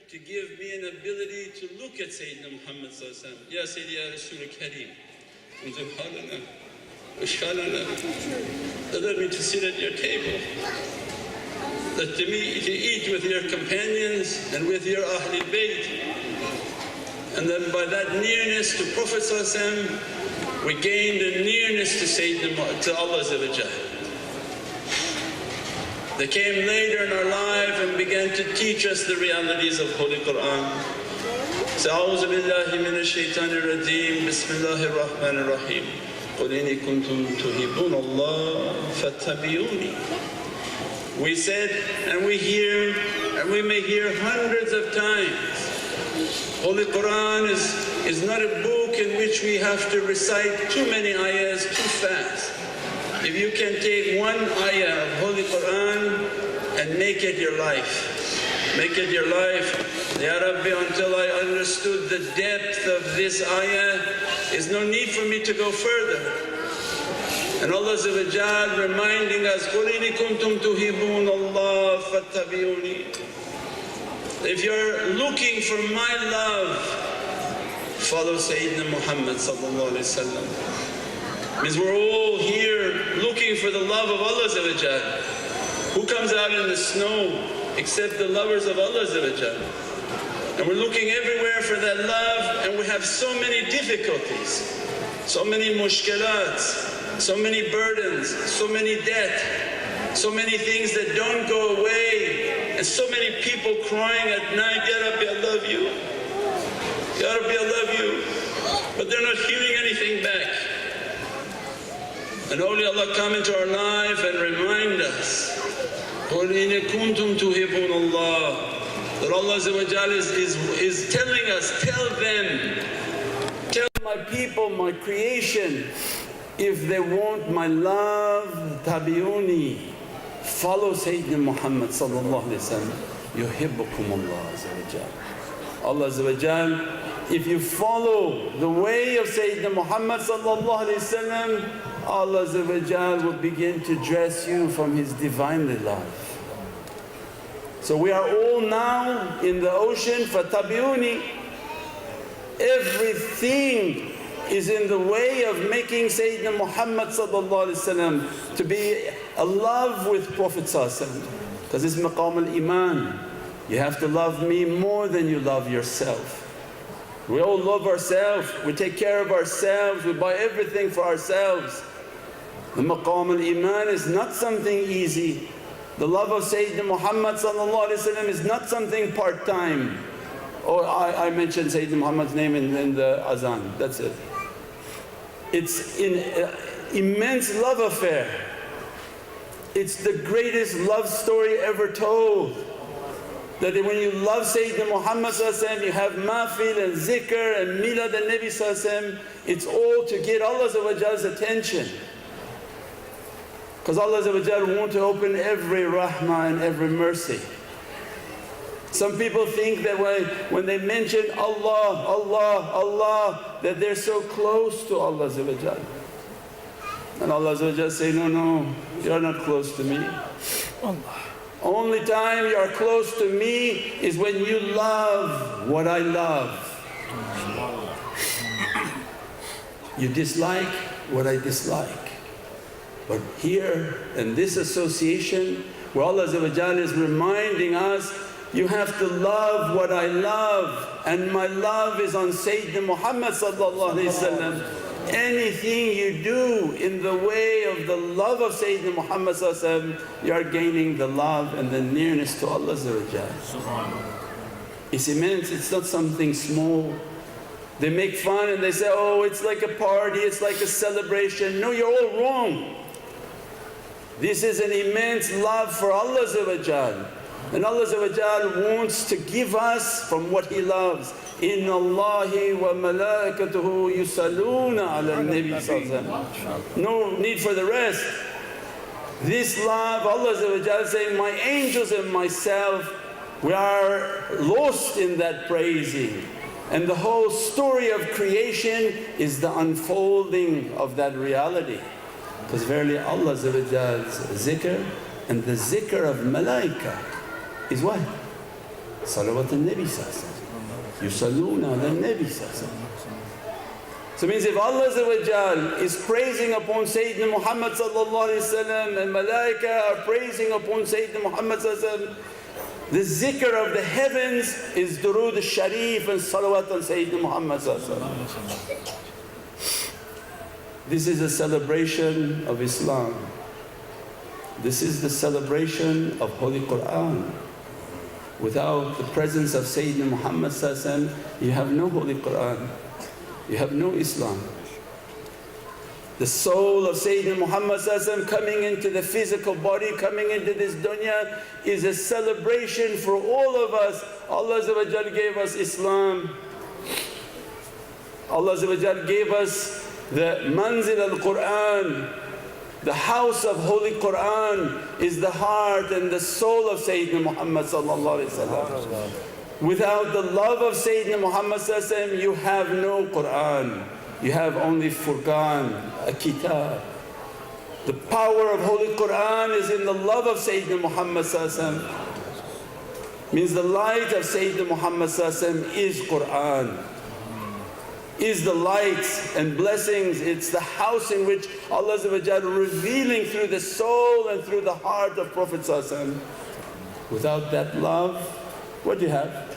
to give me an ability to look at Sayyidina Muhammad Ya Sayyidi Ya Rasul Kareem. Subhanallah, Ashhalana, allow me to sit at your table, that to eat with your companions and with your Ahlul Bayt. And then by that nearness to Prophet we gained a nearness to Sayyidina, to Allah. They came later in our life and began to teach us the realities of Holy Qur'an. So, A'udhu billahi minash shaitanir rajeem, Bismillahir Rahmanir Rahim. قُلْ إِنِ كُنْتُمْ تُحِبُّونَ اللَّهَ فَاتَّبِعُونِي. We said and we hear and we may hear hundreds of times, Holy Qur'an is not a book in which we have to recite too many ayahs too fast. If you can take one ayah of Holy Qur'an and make it your life, make it your life. Ya Rabbi, until I understood the depth of this ayah, there's no need for me to go further. And Allah reminding us, قُلْ إِنِ كُنْتُمْ تُحِبُّونَ اللَّهَ فَاتَّبِعُونِي. If you're looking for my love, follow Sayyidina Muhammad. Means we're all here looking for the love of Allah. Who comes out in the snow except the lovers of Allah? And we're looking everywhere for that love, and we have so many difficulties, so many mushkilats, so many burdens, so many debt, so many things that don't go away, and so many people crying at night, Ya Rabbi, I love you, Ya Rabbi, I love you, but they're not hearing anything back. And awliyaullah come into our life and remind us, قُلْ إِنِ كُنْتُمْ تُحِبُّونَ اللَّهَ. That Allah is telling us, tell them, tell my people, my creation, if they want my love, tabi'uni, follow Sayyidina Muhammad yuhibbukum Allah. If you follow the way of Sayyidina Muhammad Allah will begin to dress you from His Divinely love. So we are all now in the ocean, fatabi'uni. Everything is in the way of making Sayyidina Muhammad to be a love with Prophet because it's maqam al-iman. You have to love me more than you love yourself. We all love ourselves, we take care of ourselves, we buy everything for ourselves. The maqam al-iman is not something easy. The love of Sayyidina Muhammad is not something part-time. Oh, I mentioned Sayyidina Muhammad's name in the azan, that's it. It's an immense love affair. It's the greatest love story ever told. That when you love Sayyidina Muhammad you have mafil and zikr and milad al-Nabi, it's all to get Allah's attention. Because Allah wants to open every rahmah and every mercy. Some people think that when they mention Allah, Allah, Allah, that they're so close to Allah. And Allah say, no, no, you're not close to me. Only time you are close to me is when you love what I love. You dislike what I dislike. But here in this association where Allah is reminding us, you have to love what I love, and my love is on Sayyidina Muhammad. Anything you do in the way of the love of Sayyidina Muhammad you are gaining the love and the nearness to Allah. It's immense, it's not something small. They make fun and they say, oh, it's like a party, it's like a celebration. No, you're all wrong. This is an immense love for Allah, and Allah wants to give us from what He loves. Inna Allahi wa malaikatuhu yusalluna ala nabi. No need for the rest. This love, Allah is saying, my angels and myself, we are lost in that praising. And the whole story of creation is the unfolding of that reality. Because verily Allah's zikr and the zikr of malaika is what? Salawat al-Nabi sallallahu alaihi wasallam. Yusalluna ala al-Nabi sallallahu alaihi wasallam. So it means if Allah is praising upon Sayyidina Muhammad sallallahu alaihi wasallam and malaika are praising upon Sayyidina Muhammad sallallahu alaihi wasallam, the zikr of the heavens is durood al-sharif and salawat on Sayyidina Muhammad sallallahu alaihi wasallam. This is a celebration of Islam. This is the celebration of Holy Qur'an. Without the presence of Sayyidina Muhammad sallallahu alaihi wasallam, you have no Holy Qur'an, you have no Islam. The soul of Sayyidina Muhammad sallallahu alaihi wasallam coming into the physical body, coming into this dunya is a celebration for all of us. Allah gave us Islam. Allah gave us the manzil al-Qur'an. The house of Holy Qur'an is the heart and the soul of Sayyidina Muhammad sallallahu alaihi wasallam. Without the love of Sayyidina Muhammad sallallahu alaihi wasallam, you have no Qur'an. You have only Furqan, a kitab. The power of Holy Qur'an is in the love of Sayyidina Muhammad sallallahu alaihi wasallam. Means the light of Sayyidina Muhammad sallallahu alaihi wasallam is Qur'an, is the lights and blessings. It's the house in which Allah revealing through the soul and through the heart of Prophet sallallahu alaihi wasallam. Without that love, what do you have?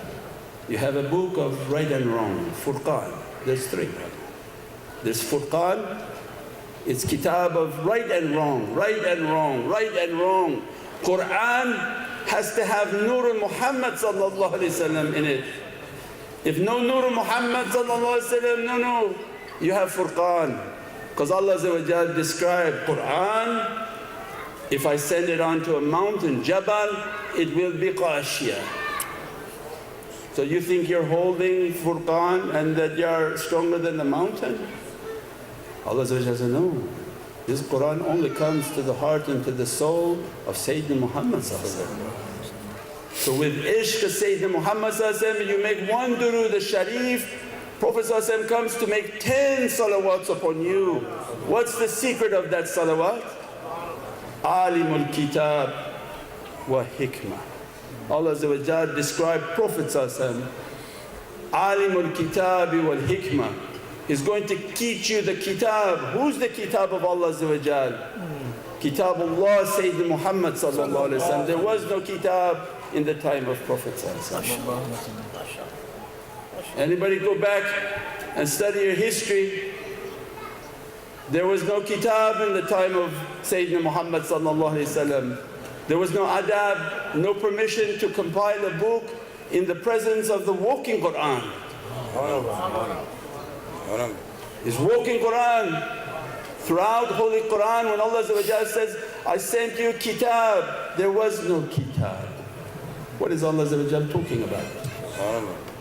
You have a book of right and wrong, Furqan. There's three. There's Furqan, it's kitab of right and wrong, right and wrong, right and wrong. Qur'an has to have Nur Muhammad sallallahu alaihi wasallam in it. If no Nur Muhammad sallallahu alaihi wasallam, no, you have Furqan. Because Allah described Qur'an, if I send it onto a mountain, Jabal, it will be Qashiyah. So you think you're holding Furqan and that you're stronger than the mountain? Allah says, no, this Qur'an only comes to the heart and to the soul of Sayyidina Muhammad. So with ishq of Sayyidina Muhammad you make one durood al-sharif, Prophet comes to make 10 salawats upon you. What's the secret of that salawat? Alimul kitab wa hikmah. Allah described Prophet Alimul kitabi wal hikmah. He's going to teach you the kitab. Who's the kitab of Allah? Kitabullah Sayyidina Muhammad sallallahu alaihi wasallam. There was no kitab in the time of Prophet sallallahu. Anybody go back and study your history? There was no kitab in the time of Sayyidina Muhammad sallallahu alaihi wasallam. There was no adab, no permission to compile a book in the presence of the walking Qur'an. His walking Qur'an. Throughout Holy Qur'an, when Allah says, I sent you kitab, there was no kitab. What is Allah talking about?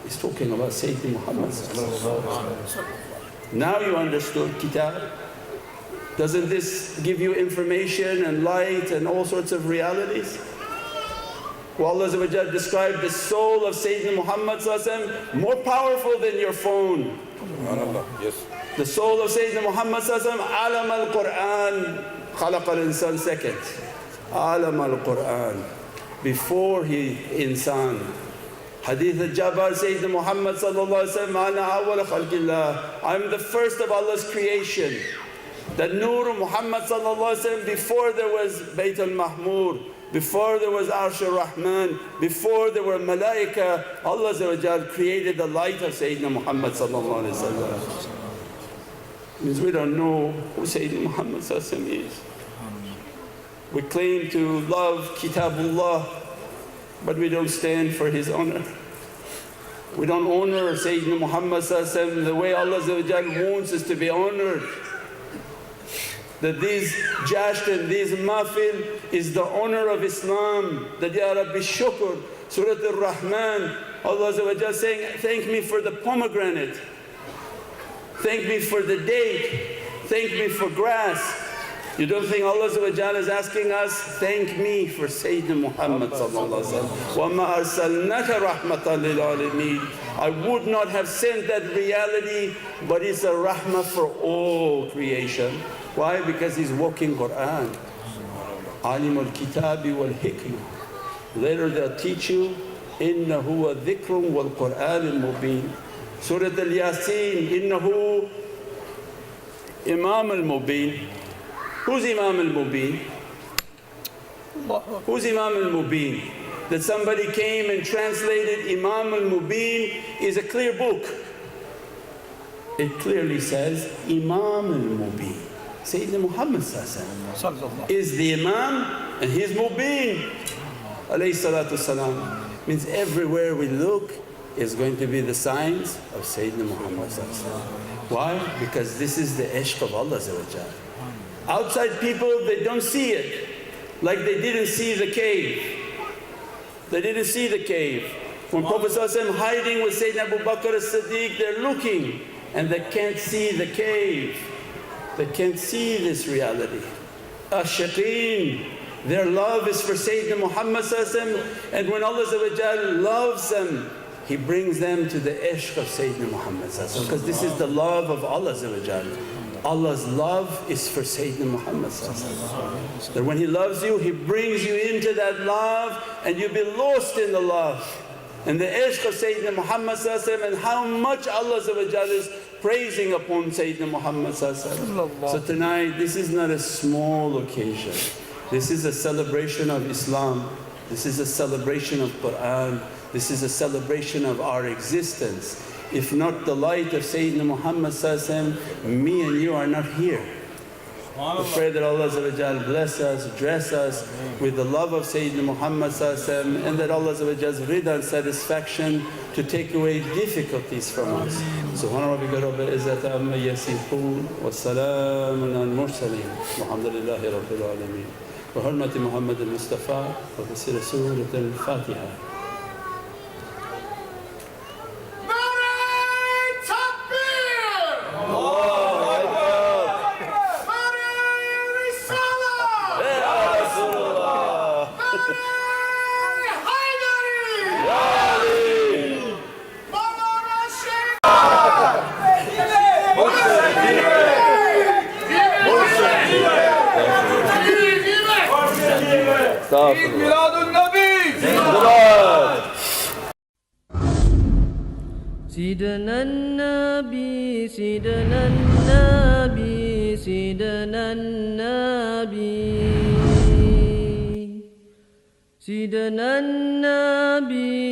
He's talking about Sayyidina Muhammad. Now you understood kitab. Doesn't this give you information and light and all sorts of realities? Well, Allah described the soul of Sayyidina Muhammad more powerful than your phone. Yes. The soul of Sayyidina Muhammad alam al-Qur'an, khalaq al-insan second. Alam al-Qur'an, before he insan. Hadith al-Jabbar, Sayyidina Muhammad sallallahu alaihi wasallam, ana awwal khalqillah, I'm the first of Allah's creation. That Nur Muhammad sallallahu alaihi wasallam, before there was Bayt al-Mahmur, before there was Arsh al-Rahman, before there were malaika, Allah created the light of Sayyidina Muhammad sallallahu alaihi wasallam. Means we don't know who Sayyidina Muhammad is. We claim to love Kitabullah, but we don't stand for his honor. We don't honor Sayyidina Muhammad the way Allah wants us to be honored. That these jasht and these mahfil is the honor of Islam. That Ya Rabbi shukr, Surat al-Rahman, Allah saying, thank me for the pomegranate, thank me for the date, thank me for grass. You don't think Allah is asking us, thank me for Sayyidina Muhammad sallallahu alaihi wasallam. وَمَا أَرْسَلْنَاكَ رَحْمَةً لِلْعَالَمِينَ. I would not have sent that reality, but it's a rahmah for all creation. Why? Because he's walking Qur'an. Alimul kitabi wal hikmah. Later they'll teach you إنه ذكر والقرآن المبين. Surah Al-Yasin, إنه Imam al-Mubin. Who's Imam al-Mubin? Who's Imam al-Mubin? That somebody came and translated Imam al-Mubin is a clear book. It clearly says Imam al-Mubin. Sayyidina Muhammad is the Imam and he's Mubin. Alayhi salatu salam. Means everywhere we look is going to be the signs of Sayyidina Muhammad. Why? Because this is the ishq of Allah. Outside people, they don't see it. Like they didn't see the cave. They didn't see the cave. When Prophet hiding with Sayyidina Abu Bakr as-Siddiq, they're looking and they can't see the cave. They can't see this reality. Ashiqeen, their love is for Sayyidina Muhammad, and when Allah loves them, He brings them to the ishq of Sayyidina Muhammad, because this is the love of Allah. Allah's love is for Sayyidina Muhammad. That when He loves you, He brings you into that love and you'll be lost in the love. And the ishq of Sayyidina Muhammad and how much Allah is praising upon Sayyidina Muhammad. So tonight, this is not a small occasion. This is a celebration of Islam. This is a celebration of Qur'an. This is a celebration of our existence. If not the light of Sayyidina Muhammad, me and you are not here. We pray that Allah bless us, dress us with the love of Sayyidina Muhammad, and that Allah's rida and satisfaction to take away difficulties from us. Subhana rabbika rabbil izzati amma yasifoon wa salaamun al mursaleen walhamdulillahi rabbil alameen. Wa hurmati Muhammad al-Mustafa wa bi Surat al-Fatiha. Eid Miladun Nabi! Sidna Nabi, Sidna Nabi, Sidna Nabi, Sidna Nabi.